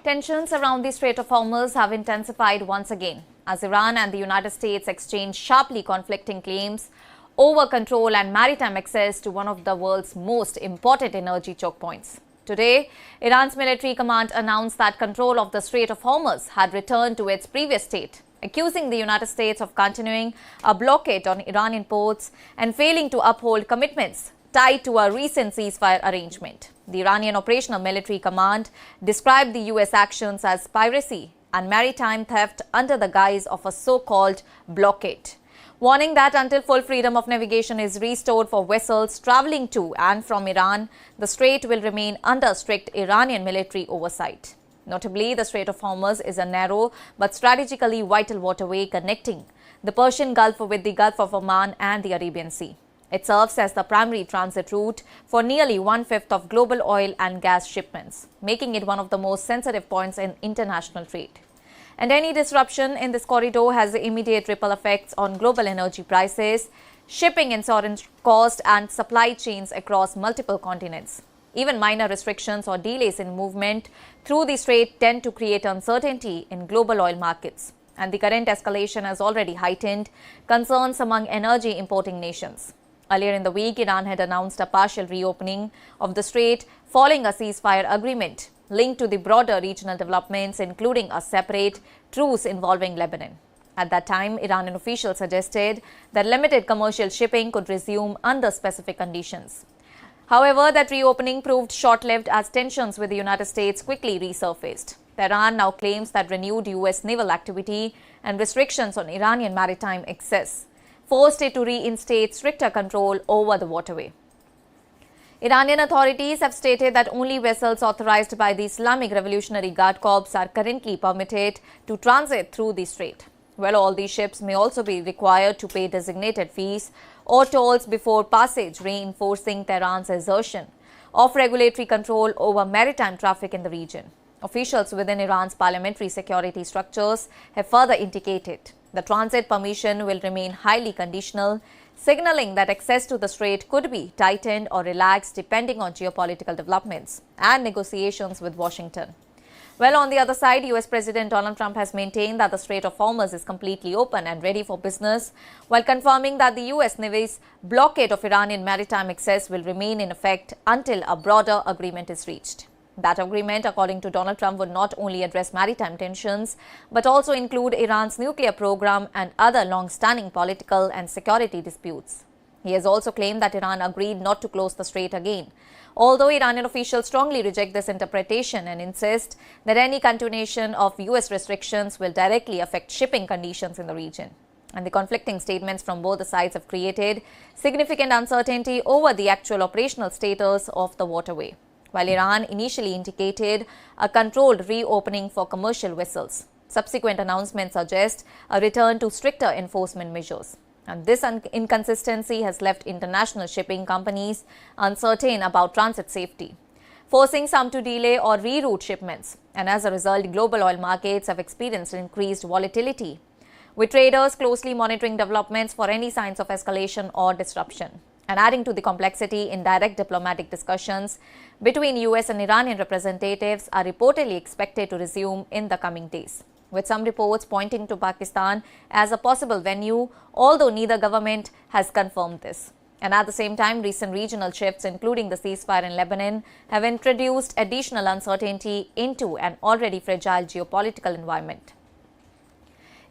Tensions around the Strait of Hormuz have intensified once again as Iran and the United States exchange sharply conflicting claims over control and maritime access to one of the world's most important energy choke points. Today, Iran's military command announced that control of the Strait of Hormuz had returned to its previous state, accusing the United States of continuing a blockade on Iranian ports and failing to uphold commitments tied to a recent ceasefire arrangement. The Iranian Operational Military Command described the U.S. actions as piracy and maritime theft under the guise of a so-called blockade, warning that until full freedom of navigation is restored for vessels traveling to and from Iran, the strait will remain under strict Iranian military oversight. Notably, the Strait of Hormuz is a narrow but strategically vital waterway connecting the Persian Gulf with the Gulf of Oman and the Arabian Sea. It serves as the primary transit route for nearly one-fifth of global oil and gas shipments, making it one of the most sensitive points in international trade. And any disruption in this corridor has immediate ripple effects on global energy prices, shipping insurance costs, and supply chains across multiple continents. Even minor restrictions or delays in movement through the strait tend to create uncertainty in global oil markets. And the current escalation has already heightened concerns among energy importing nations. Earlier in the week, Iran had announced a partial reopening of the strait following a ceasefire agreement linked to the broader regional developments, including a separate truce involving Lebanon. At that time, Iranian officials suggested that limited commercial shipping could resume under specific conditions. However, that reopening proved short-lived as tensions with the United States quickly resurfaced. Tehran now claims that renewed U.S. naval activity and restrictions on Iranian maritime access forced it to reinstate stricter control over the waterway. Iranian authorities have stated that only vessels authorized by the Islamic Revolutionary Guard Corps are currently permitted to transit through the strait. Well, all these ships may also be required to pay designated fees or tolls before passage, reinforcing Tehran's assertion of regulatory control over maritime traffic in the region. Officials within Iran's parliamentary security structures have further indicated the transit permission will remain highly conditional, signaling that access to the strait could be tightened or relaxed depending on geopolitical developments and negotiations with Washington. Well, on the other side, U.S. President Donald Trump has maintained that the Strait of Hormuz is completely open and ready for business, while confirming that the U.S. Navy's blockade of Iranian maritime access will remain in effect until a broader agreement is reached. That agreement, according to Donald Trump, would not only address maritime tensions, but also include Iran's nuclear program and other long-standing political and security disputes. He has also claimed that Iran agreed not to close the strait again, although Iranian officials strongly reject this interpretation and insist that any continuation of U.S. restrictions will directly affect shipping conditions in the region. And the conflicting statements from both the sides have created significant uncertainty over the actual operational status of the waterway. While Iran initially indicated a controlled reopening for commercial vessels, subsequent announcements suggest a return to stricter enforcement measures. And this inconsistency has left international shipping companies uncertain about transit safety, forcing some to delay or reroute shipments. And as a result, global oil markets have experienced increased volatility, with traders closely monitoring developments for any signs of escalation or disruption. And adding to the complexity, indirect diplomatic discussions between U.S. and Iranian representatives are reportedly expected to resume in the coming days, with some reports pointing to Pakistan as a possible venue, although neither government has confirmed this. And at the same time, recent regional shifts, including the ceasefire in Lebanon, have introduced additional uncertainty into an already fragile geopolitical environment.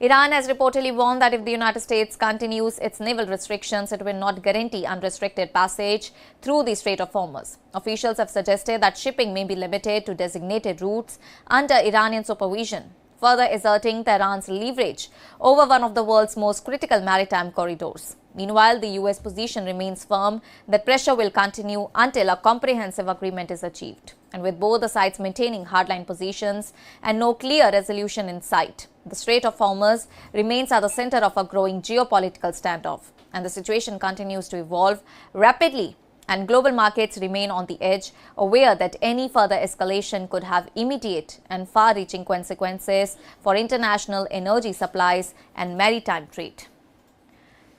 Iran has reportedly warned that if the United States continues its naval restrictions, it will not guarantee unrestricted passage through the Strait of Hormuz. Officials have suggested that shipping may be limited to designated routes under Iranian supervision, further asserting Tehran's leverage over one of the world's most critical maritime corridors. Meanwhile, the U.S. position remains firm that pressure will continue until a comprehensive agreement is achieved. And with both the sides maintaining hardline positions and no clear resolution in sight, the Strait of Hormuz remains at the center of a growing geopolitical standoff. And the situation continues to evolve rapidly, and global markets remain on the edge, aware that any further escalation could have immediate and far-reaching consequences for international energy supplies and maritime trade.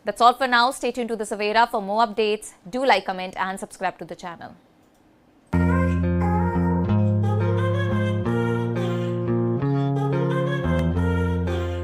That's all for now. Stay tuned to the Savera for more updates. Do like, comment and subscribe to the channel.